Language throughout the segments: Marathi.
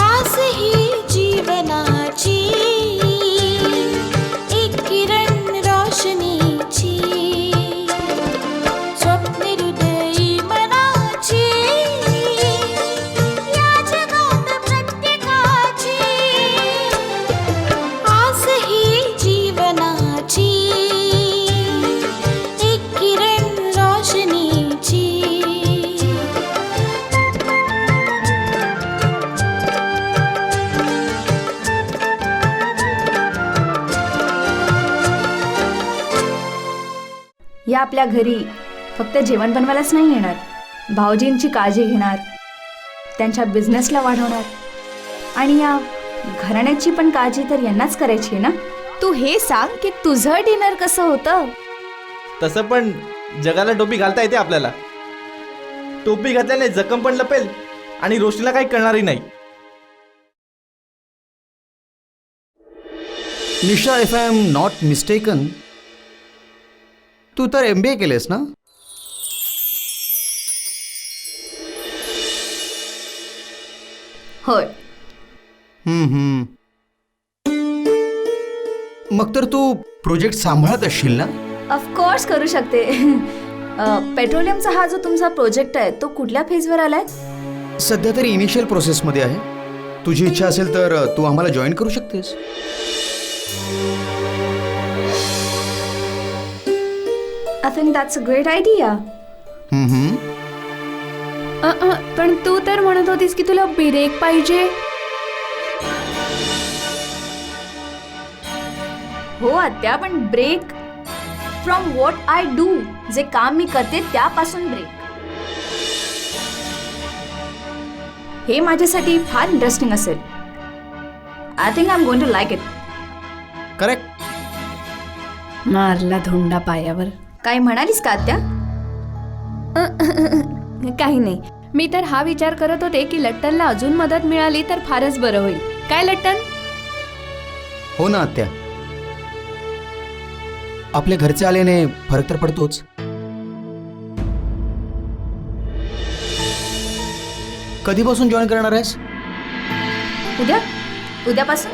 आस ही जीवनाची एक किरण रोशनीची, स्वप्ने हृदयी मनाची, या जगात प्रत्येकाची. आस ही जीवनाची एक किरण रोशनीची. या आपल्या घरी फक्त जेवण बनवायलाच नाही येणार, भाऊजींची काळजी घेणार, त्यांच्या बिझनेसला वाढवणार आणि या घराण्याची पण काळजी तर यांनाच करायची आहे ना. तू हे सांग की तुझं डिनर कसं होतं? तसं पण जगाला टोपी घालता येते आपल्याला. टोपी घातल्याने जखम पण लपेल आणि रोशनीला काही कळणारही नाही. Nisha, if I am not mistaken, तू तर MBA केलेस ना? होय. मग तर तू प्रोजेक्ट सांभाळत असशील ना? ऑफकोर्स करू शकते. पेट्रोलियमचा हा जो तुमचा प्रोजेक्ट आहे तो कुठल्या फेजवर आलाय? सध्या तरी इनिशियल प्रोसेसमध्ये आहे. तुझी इच्छा असेल तर तू आम्हाला जॉईन करू शकतेस. I think that's a great idea. पण तू तर म्हणत होतीस की तुला ब्रेक पाहिजे. हो आत्या, पण break from what I do, जे काम मी करते त्यापासून ब्रेक. हे माझ्यासाठी फार इंटरेस्टिंग असेल. I think I am going to like it. Correct. मारला धोंडा पायावर. काय म्हणालीस का आत्या? काही नाही, मी तर हा विचार करत होते की लट्टनला अजून मदत मिळाली तर फारच बरं होईल. काय लट्टन? हो ना आत्या, आपल्या घरचे आल्याने फरक तर पडतोच. कधीपासून जॉईन करणार आहेस? उद्यापासून.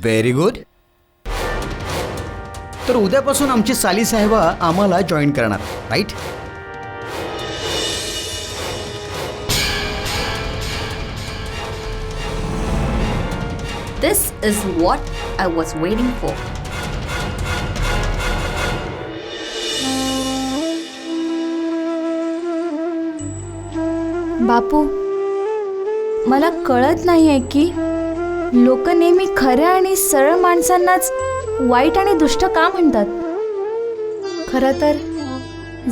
Very good. तर उद्यापासून आमची साली साहेबा आम्हाला जॉईन करणार, right? This is what I was waiting for. बापू, मला कळत नाहीये की लोक नेहमी खऱ्या आणि सरळ माणसांनाच वाईट आणि दुष्ट का म्हणतात. खरं तर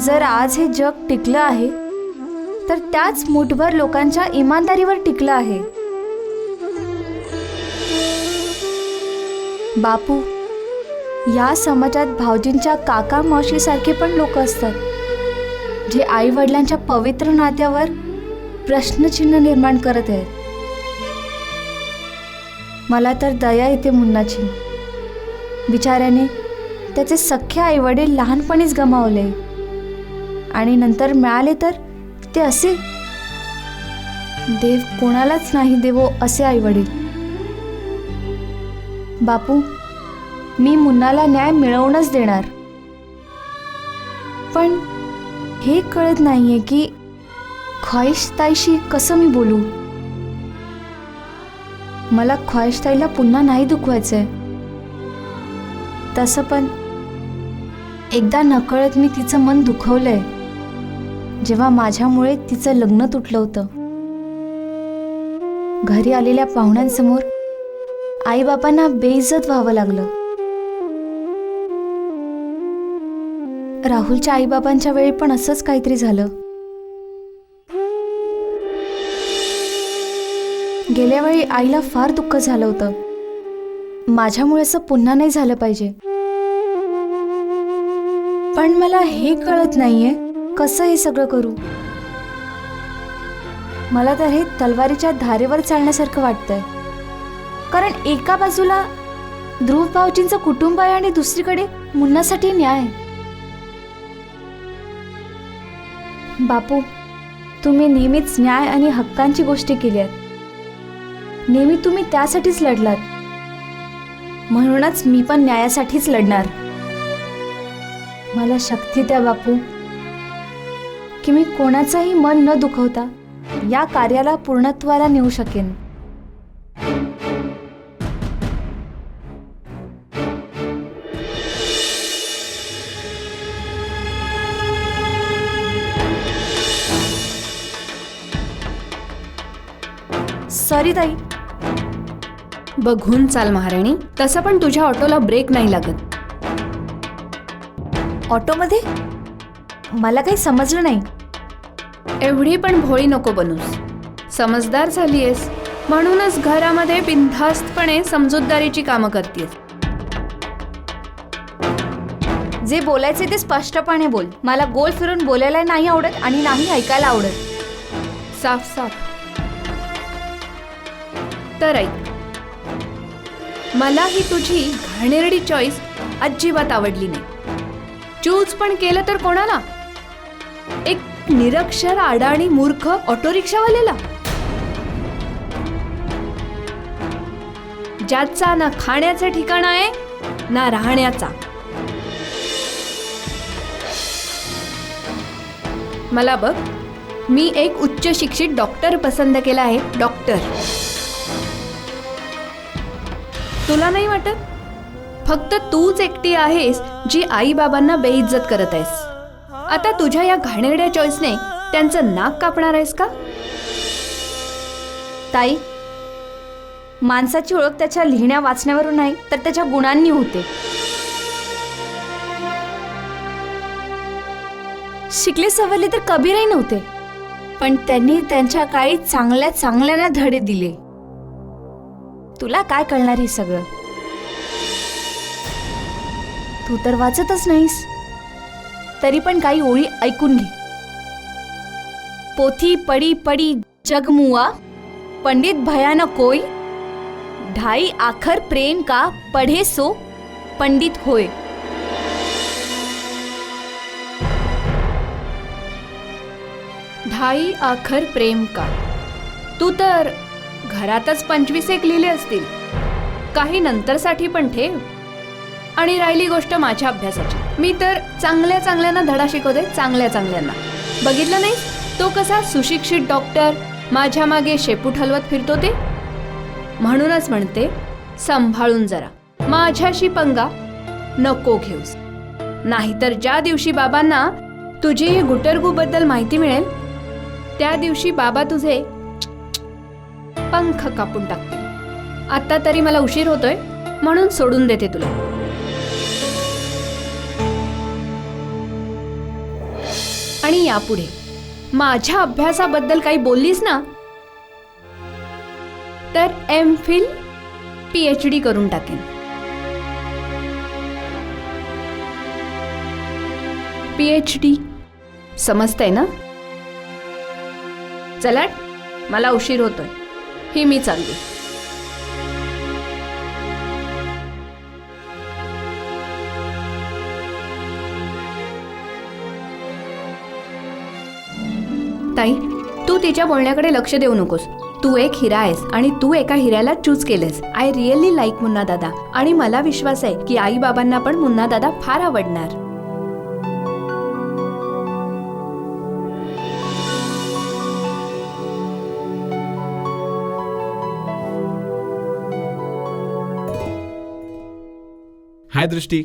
जर आज हे जग टिकलं आहे तर त्याच मुठभर लोकांच्या इमानदारीवर टिकलं आहे. बापू, या समाजात भाऊजींच्या काका मावशीसारखे पण लोक असतात, जे आई वडिलांच्या पवित्र नात्यावर प्रश्नचिन्ह निर्माण करत आहेत. मला तर दया येते मुन्नाची. बिचाऱ्याने त्याचे सख्खे आई वडील लहानपणीच गमावले आणि नंतर मिळाले तर ते असे. देव कोणालाच नाही देवो असे आई वडील. बापू, मी मुन्नाला न्याय मिळवूनच देणार, पण हे कळत नाहीये की ख्वाहिशताईशी कसं मी बोलू. मला ख्वाहिशताईला पुन्हा नाही दुखवायचंय. तसं पण एकदा नकळत मी तिचं मन दुखवलंय, जेव्हा माझ्यामुळे तिचं लग्न तुटलं होतं. घरी आलेल्या पाहुण्यांसमोर आईबापांना बेइज्जत व्हावं लागलं. राहुलच्या आईबाबांच्या वेळी पण असंच काहीतरी झालं. गेल्या वेळी आईला फार दुःख झालं होतं. माझ्यामुळे असं पुन्हा नाही झालं पाहिजे. पण मला हे कळत नाहीये कसं हे सगळं करू. मला तर हे तलवारीच्या धारेवर चालण्यासारखं वाटतंय. कारण एका बाजूला ध्रुव भाऊजींचं कुटुंब आहे आणि दुसरीकडे मुन्नासाठी न्याय. बापू, तुम्ही नेहमीच न्याय आणि हक्कांची गोष्टी केल्यात. नेहमी तुम्ही त्यासाठीच लढलात. म्हणूनच मी पण न्यायासाठीच लढणार. मला शक्ती द्या बापू, की मी कोणाचंही मन न दुखवता या कार्याला पूर्णत्वाला नेऊ शकेन. सॉरी ताई. बघून चाल महाराणी. तसं पण तुझ्या ऑटोला ब्रेक नाही लागत. ऑटोमध्ये? मला काही समजलं नाही. एवढी पण भोळी नको बनूस. समजदार झालीयस म्हणूनच घरामध्ये बिनधास्तपणे समजूतदारीची कामं करतेस. जे बोलायचे ते स्पष्टपणे बोल. मला गोल फिरून बोलायला नाही आवडत आणि नाही ऐकायला आवडत. साफ साफ. तर ऐक, मला ही तुझी घाणेरडी चॉईस अजिबात आवडली नाही. चूज पण केलं तर कोणाला? एक निरक्षर अडाणी मूर्ख ऑटो रिक्षावाल्याला, ज्याचा ना खाण्याचं ठिकाण आहे ना राहण्याचा. मला बघ, मी एक उच्च शिक्षित डॉक्टर पसंत केला आहे. डॉक्टर. तुला नाही वाटत? फक्त तूच एकटी आहेस जी आई बाबांना बेइज्जत करत आहेस. आता तुझ्या या घाणेरड्या चॉईसने त्यांचं नाक कापणार आहेस का? ताई, माणसाची ओळख त्याच्या लिहिण्या वाचण्यावरून नाही तर त्याच्या गुणांनी होते. शिकले सवरले तर कबीरही नव्हते, पण त्यांनी त्यांच्या काळी चांगल्या चांगल्याना धडे दिले. तुला काय कळणार हे सगळं? तू तर वाचतच नाहीस. तरी पण काही ओळी ऐकून घे. पोथी पडी पडी जग मुआ, पंडित भयान कोई, ढाई आखर प्रेम का पढ़े सो पंडित होय. ढाई आखर प्रेम का. तू तर घरातच 25 लिहिले असतील. काही नंतरसाठी पण ठेव. आणि राहिली गोष्ट माझ्या अभ्यासाची, मी तर चांगल्या चांगल्यांना धडा शिकवते. चांगल्या चांगल्यांना. बघितलं नाही तो कसा सुशिक्षित डॉक्टर माझ्या मागे शेपूट हलवत फिरतो ते? म्हणूनच म्हणते, सांभाळून जरा. माझ्याशी पंगा नको घेऊस. नाहीतर ज्या दिवशी बाबांना तुझी गुटरगू बद्दल माहिती मिळेल त्या दिवशी बाबा तुझे पंख कापून टाकतील. आता तरी मला उशीर होतोय म्हणून सोडून देते तुला. आणि यापुढे माझ्या अभ्यासाबद्दल काही बोललीस ना तर एम.फिल PhD करून टाकेन. PhD समजतंय ना? चला, मला उशीर होतोय. ही मी चालली. ताई, तू तिच्या बोलण्याकडे लक्ष देऊ नकोस. तू एक हिरा आहेस आणि तू एका हिऱ्याला चूज केलेस. आय रिअली लाईक मुन्ना दादा आणि मला विश्वास आहे की आई बाबांना पण मुन्ना दादा फार आवडणार. हाय दृष्टी.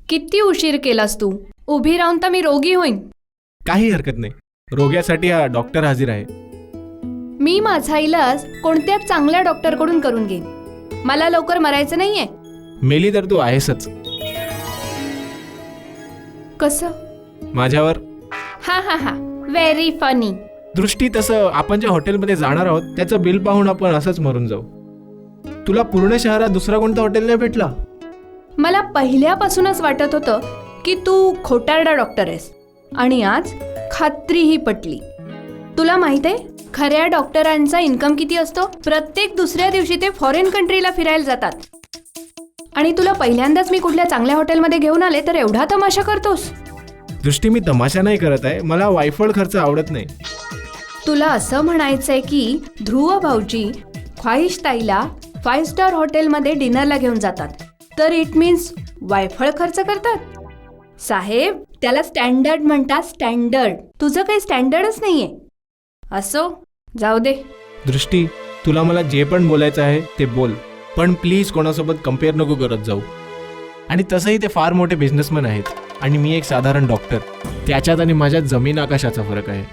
किती उशीर केलास तू? उभी राहून तर मी रोगी होईन. काही हरकत नाही. रोग्यासाठी हा डॉक्टर हजर आहे. मी माझा इलाज कोणत्या चांगल्या डॉक्टरकडून करून घेईन. मला लवकर मरायचं नाहीये. मेली तर तू आहेसच. कसं? माझ्यावर. हा हा हा, व्हेरी फनी. दृष्टी, तसं आपण ज्या हॉटेलमध्ये जाणार आहोत त्याचं बिल पाहून आपण असंच मरून जाऊ. तुला पूर्ण शहरात दुसरा कोणता हॉटेल नाही भेटला? मला पहिल्यापासूनच वाटत होतं की तू खोटारडा डॉक्टर आहेस आणि आज खात्रीही पटली. तुला माहित आहे खऱ्या डॉक्टरांचा इन्कम किती असतो? प्रत्येक दुसऱ्या दिवशी ते फॉरेन कंट्रीला फिरायला जातात. आणि तुला पहिल्यांदाच मी कुठल्या चांगल्या हॉटेलमध्ये घेऊन आले तर एवढा तमाशा करतोस. दृष्टी, मी तमाशा नाही करत आहे. मला वायफळ खर्च आवडत नाही. तुला असं म्हणायचंय की ध्रुव भाऊजी ख्वाहिश ताईला 5 स्टार हॉटेलमध्ये डिनरला घेऊन जातात, तर इट मीन्स वायफळ खर्च करतात? साहेब, त्याला स्टँडर्ड म्हणतात, स्टँडर्ड. तुझं काही स्टँडर्डच नाहीये. असो, जाऊ दे. दृष्टी, तुला मला जे पण बोलायचं आहे ते बोल, पण प्लीज कोणासोबत कम्पेअर नको करत जाऊ. आणि तसंही ते फार मोठे बिझनेसमॅन आहेत आणि मी एक साधारण डॉक्टर. त्याच्यात आणि माझ्यात जमीन आकाशाचा फरक आहे.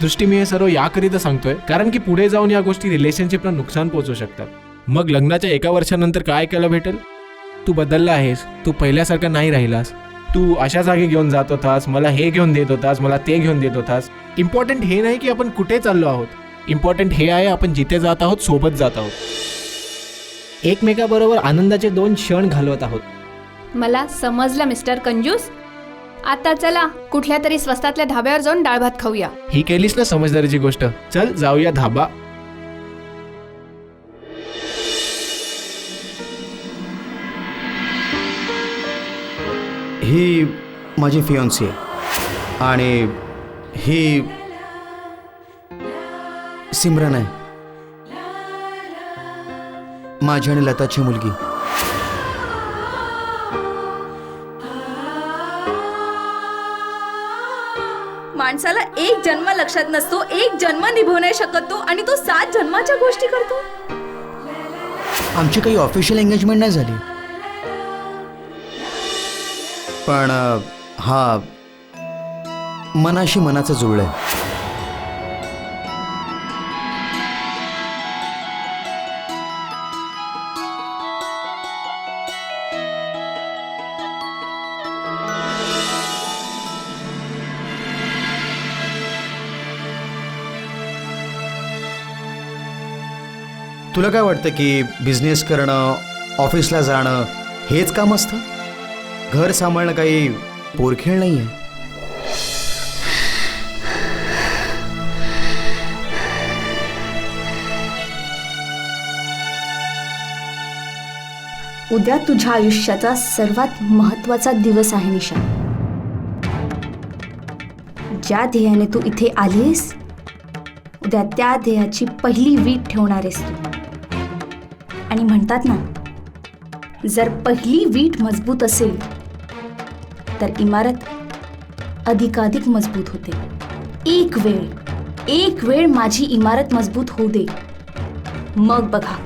दृष्टी, मी हे सर्व याकरिता सांगतोय कारण की पुढे जाऊन या गोष्टी रिलेशनशिपला नुकसान पोहोचू शकतात. मग लग्नाच्या 1 वर्षानंतर काय ऐकायला भेटेल? तू बदलला आहेस, तू पहिल्यासारखा नाही राहिलास, तू अशा जागी घेऊन जात होतास, मला हे घेऊन देत होतास, मला ते घेऊन देत होतास. इम्पॉर्टंट हे नाही की आपण कुठे चाललो आहोत, इम्पॉर्टंट हे आहे आपण जिथे जात आहोत सोबत जात आहोत, एकमेकाबरोबर आनंदाचे 2 क्षण घालवत आहोत. मला समजलं मिस्टर कंजूस. आता चला कुठल्या तरी स्वस्तातल्या धाब्यावर जाऊन डाळ भात खाऊया. ही केलीस ना समजदारीची गोष्ट. चल जाऊया धाबा. ही माझी फियॉन्सी आहे आणि ही सिमरन आहे, माझी आणि लताची मुलगी. माणसाला एक जन्म लक्षात नसतो, एक जन्म निभवू नाही शकत तो, आणि तो 7 जन्माच्या गोष्टी करतो. आमची काही ऑफिशियल एंगेजमेंट नाही झाली, पण हा मनाशी मनाचं जुळलंय. तुला काय वाटतं की बिझनेस करणं, ऑफिसला जाणं हेच काम असतं? घर सांभाळणं काही पोरखेळ नाही आहे. उद्या तुझ्या आयुष्याचा सर्वात महत्त्वाचा दिवस आहे निशा. ज्या ध्येयाने तू इथे आलीस, उद्या त्या ध्येयाची पहिली वीट ठेवणार आहेस तू. आणि म्हणतात ना, जर पहिली वीट मजबूत असेल तर इमारत अधिकाधिक मजबूत होते. एक वेळ माझी इमारत मजबूत होऊ दे, मग बघा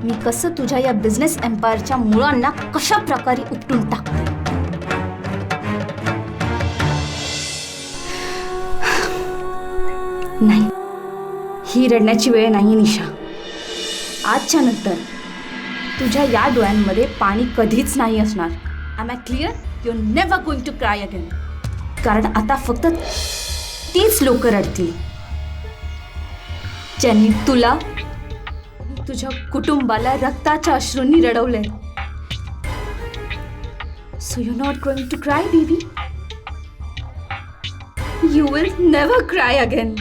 मी कसं तुझ्या या बिझनेस एम्पायरच्या मुळांना कशा प्रकारे उपटून टाकते. नाही, ही रडण्याची वेळ नाही निशा. आजच्या नंतर तुझ्या या डोळ्यांमध्ये पाणी कधीच नाही असणार. I am clear? You never going to cry again. कारण आता फक्त तीच लोक रडतील ज्यांनी तुला, तुझ्या कुटुंबाला रक्ताच्या अश्रूंनी रडवलंय. So you not going to cry baby. You will never cry again.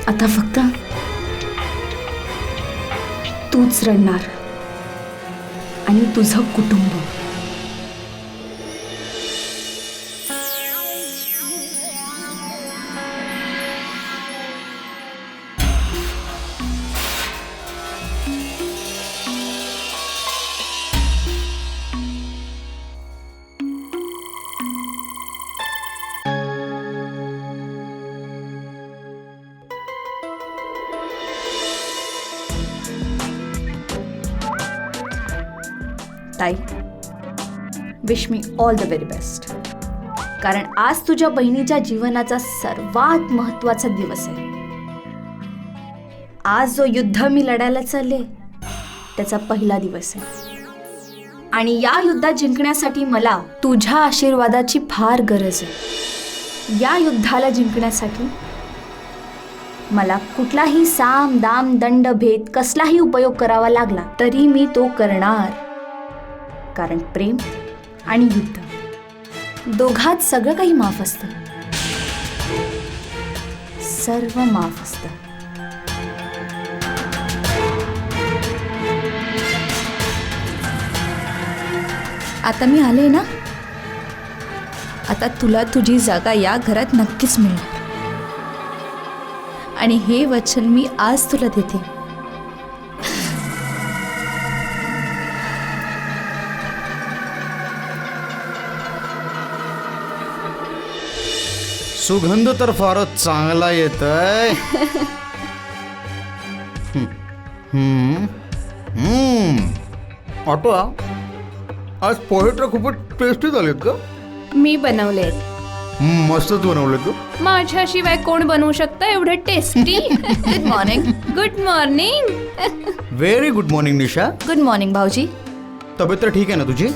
आता फक्त तूच रडणार आणि तुझं कुटुंब. ताई, wish me all the very best. कारण आज तुझ्या बहिणीच्या जीवनाचा सर्वात महत्त्वाचा दिवस आहे. आज जो युद्ध मी लढायला चालले त्याचा पहिला दिवस आहे. आणि या युद्धात जिंकण्यासाठी मला तुझ्या आशीर्वादाची फार गरज आहे. या युद्धाला जिंकण्यासाठी मला कुठलाही साम दाम दंड भेद कसलाही उपयोग करावा लागला तरी मी तो करणार. कारण प्रेम आणि युद्ध दोघात सगळं काही माफ असतं. सर्व माफ असतं. आता मी आले ना, आता तुला तुझी जागा या घरात नक्कीच मिळणार. आणि हे वचन मी आज तुला देते. सुगंध तर फारच चांगला येत आहे. ऑटो आज पोहे तर खूपच टेस्टी झालेत का? मी बनवले. मस्तच बनवले तू. माझ्याशिवाय कोण बनवू शकतं एवढं tasty? Good morning. Good morning. Very good morning Nisha. Good morning भाऊजी. तब्येत तर ठीक आहे ना तुझी?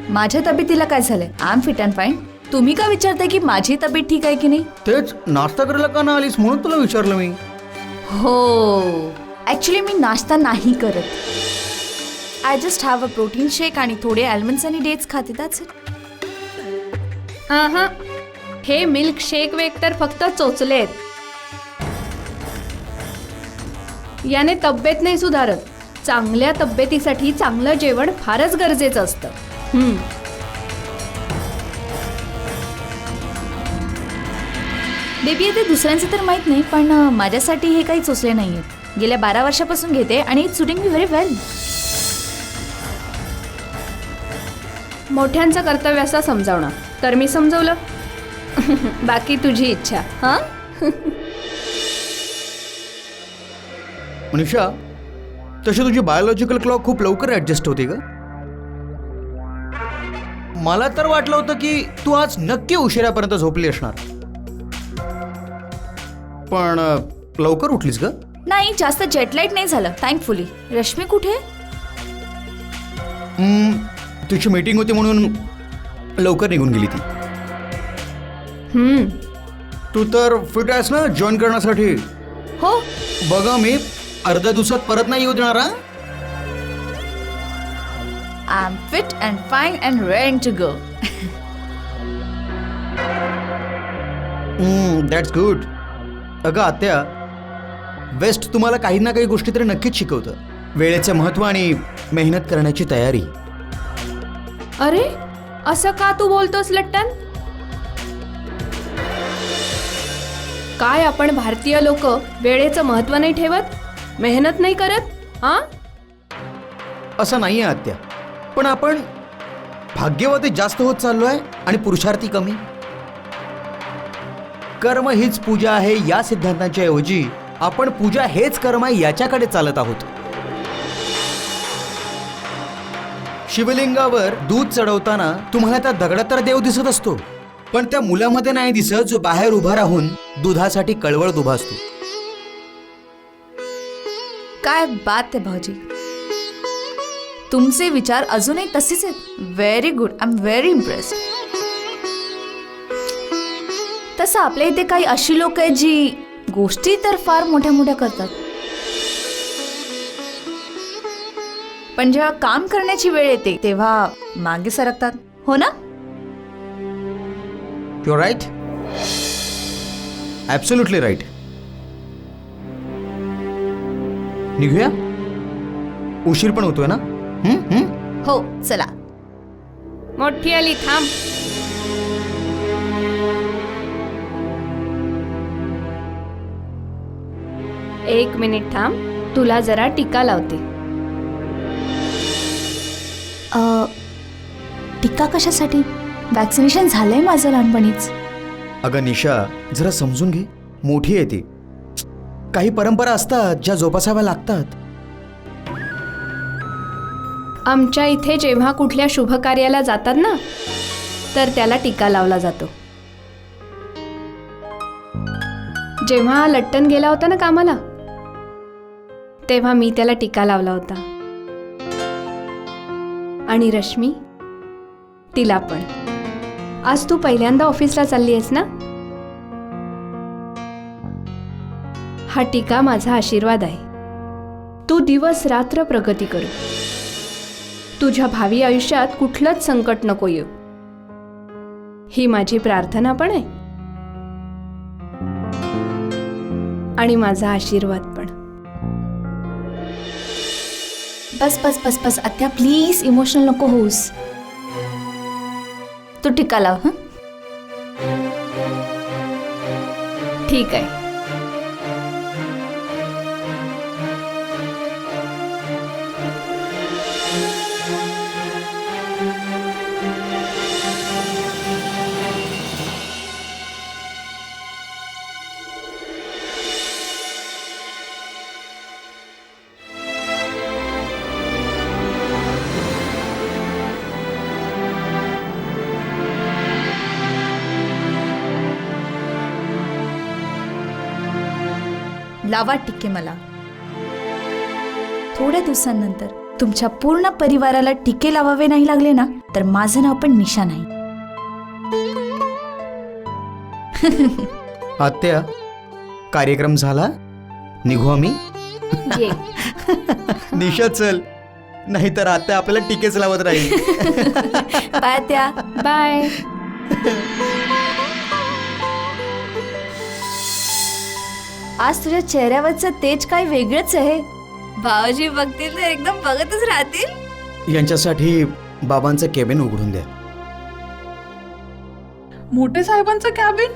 माझ्या तब्येतीला काय झालंय? I am fit and fine. तुम्ही का विचारताय की माझी तब्येत ठीक आहे की नाही? तेच नाश्ता करायला का ना आलीस म्हणून तुला विचारलं मी. हो, ॲक्च्युली मी नाश्ता नाही करत. I just have a protein shake आणि थोडे आल्मंड्स आणि डेट्स खाते. That's it. आहा, हे मिल्क शेक वेक तर फक्त चोचलेत. याने तब्येत नाही सुधारत. चांगल्या तब्येतीसाठी चांगलं जेवण फारच गरजेचं असतं. बेबी ते दुसऱ्यांचं तर माहीत नाही, पण माझ्यासाठी हे काही चोचले नाही आहेत. गेल्या 12 वर्षापासून घेते आणि इट्स सुटिंग मी व्हेरी वेल. मोठ्यांचं कर्तव्य असं समजावणं, तर मी समजवलं. बाकी तुझी इच्छा. हा, मनीषा, तशी तुझी बायोलॉजिकल क्लॉक खूप लवकर ऍडजस्ट होते का? मला तर वाटलं होतं की तू आज नक्की उशिरापर्यंत झोपली असणार, पण लवकर उठलीस ग? नाही, जास्त जेटलाईट नाही झालं थँकफुली. रश्मी कुठे? तुझी मीटिंग होती म्हणून लवकर निघून गेली ती. तू तर फिट आहेस ना जॉईन करण्यासाठी? हो. बघा, मी अर्ध्या दिवसात परत नाही येऊ देणार. I am fit and fine and ready to go. That's good. अगं आत्या, वेस्ट तुम्हाला काही ना काही गोष्टी तरी नक्कीच शिकवतं. वेळेचं महत्त्व आणि मेहनत करण्याची तयारी. अरे असं का तू बोलतोस लट्टन? काय आपण भारतीय लोक वेळेचं महत्त्व नाही ठेवत, मेहनत नाही करत? हा, असं नाही आहे आत्या, पण आपण भाग्यवती जास्त होत चाललोय आणि पुरुषार्थी कमी. कर्म हीच पूजा आहे या सिद्धांताच्या ऐवजी आपण पूजा हेच कर्म आहे याच्याकडे चालत आहोत. शिवलिंगावर दूध चढवताना तुम्हाला त्या दगडात तर देव दिसत असतो, पण त्या मुलामध्ये नाही दिसत जो बाहेर उभा राहून दुधासाठी कळवळत उभा असतो. काय बात आहे भाऊजी, तुमचे विचार अजूनही तसेच आहेत. Very good. I am very impressed. तसं आपल्या इथे काही अशी लोक आहेत जी गोष्टी तर फार मोठ्या मोठ्या करतात, पण जेव्हा काम करण्याची वेळ येते तेव्हा मागे सरकतात. हो ना? You are right. Absolutely right. निघूया, उशीर पण होतोय ना. हो, चला. मोठी आली, थांब. एक मिनिट थांब, तुला जरा टीका लावते. टीका कशासाठी? वॅक्सिनेशन झालंय माझं लहानपणीच. अगं निशा, जरा समजून घे. मोठी आहे ती. काही परंपरा असतात ज्या जोपासाव्या लागतात. आमच्या इथे जेव्हा कुठल्या शुभ कार्याला जातात ना, तर त्याला टीका लावला जातो. जेव्हा लट्टन गेला होता ना कामाला, तेव्हा मी त्याला टीका लावला होता. आणि रश्मी, तिला पण. आज तू पहिल्यांदा ऑफिसला चालली आहेस ना, हा टीका माझा आशीर्वाद आहे. तू दिवस रात्र प्रगती करू. तुझ्या भावी आयुष्यात कुठलंच संकट नको येऊ, ही माझी प्रार्थना पण आहे आणि माझा आशीर्वाद पण. बस बस बस बस आत्या, प्लीज इमोशनल नको होऊस. तू टिका लाव. हं? ठीक आहे. लावा टिके मला. थोड्या दिवसांनंतर तुमच्या पूर्ण परिवाराला टिके लावावे नाही लागले ना, तर माझं नाव पण निशा नाही. आत्या, कार्यक्रम झाला, निघू आम्ही. ये. निशा चल, नाहीतर आत्या आपल्याला टिकेच लावत राहील. बाय त्या. बाय. आज तुझ्या चेहऱ्यावरचं तेज काही वेगळंच आहे. भाऊजी बघतील तर एकदम बघतच राहतील. यांच्यासाठी बाबांचं केबिन उघडून द्या. मोठे साहेबांचं कॅबिन?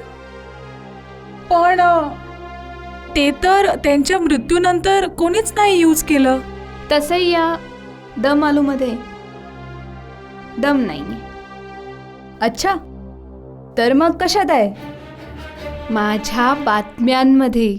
पण ते तर त्यांच्या मृत्यूनंतर कोणीच नाही यूज केलं. तसंही या दम आलूमध्ये दम नाही. अच्छा, तर मग कशात आहे? माझ्या बातम्यांमध्ये.